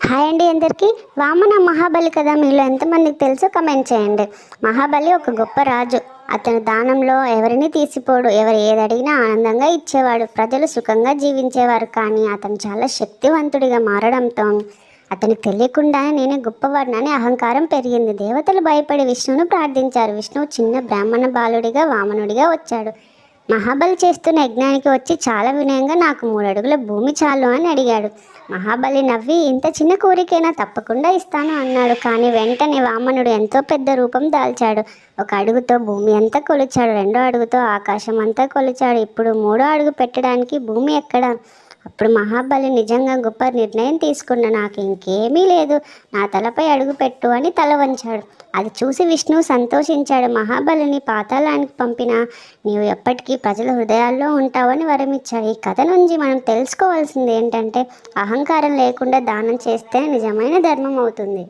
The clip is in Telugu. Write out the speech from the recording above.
హాయ్ అండి అందరికీ. వామన మహాబలి కథ మీలో ఎంతమందికి తెలుసో కమెంట్ చేయండి. మహాబలి ఒక గొప్ప రాజు. అతను దానంలో ఎవరిని తీసిపోడు. ఎవరు ఏది అడిగినా ఆనందంగా ఇచ్చేవాడు. ప్రజలు సుఖంగా జీవించేవారు. కానీ అతను చాలా శక్తివంతుడిగా మారడంతో అతనికి తెలియకుండానే నేనే గొప్పవాడినని అహంకారం పెరిగింది. దేవతలు భయపడి విష్ణువును ప్రార్థించారు. విష్ణువు చిన్న బ్రాహ్మణ బాలుడిగా వామనుడిగా వచ్చాడు. మహాబలి చేస్తున్న యజ్ఞానికి వచ్చి చాలా వినయంగా నాకు 3 అడుగుల భూమి చాలు అని అడిగాడు. మహాబలి నవ్వి, ఇంత చిన్న కోరికైనా తప్పకుండా ఇస్తాను అన్నాడు. కానీ వెంటనే వామనుడు ఎంతో పెద్ద రూపం దాల్చాడు. 1 అడుగుతో భూమి అంతా కొలిచాడు. 2 అడుగుతో ఆకాశం అంతా కొలిచాడు. ఇప్పుడు 3వ అడుగు పెట్టడానికి భూమి ఎక్కడ? అప్పుడు మహాబలి నిజంగా గొప్ప నిర్ణయం తీసుకున్న, నాకు ఇంకేమీ లేదు, నా తలపై అడుగు పెట్టు అని తల వంచాడు. అది చూసి విష్ణువు సంతోషించాడు. మహాబలిని పాతాళానికి పంపినా నీవు ఎప్పటికీ ప్రజల హృదయాల్లో ఉంటావని వరమిచ్చాడు. ఈ కథ నుంచి మనం తెలుసుకోవాల్సింది ఏంటంటే, అహంకారం లేకుండా దానం చేస్తే నిజమైన ధర్మం అవుతుంది.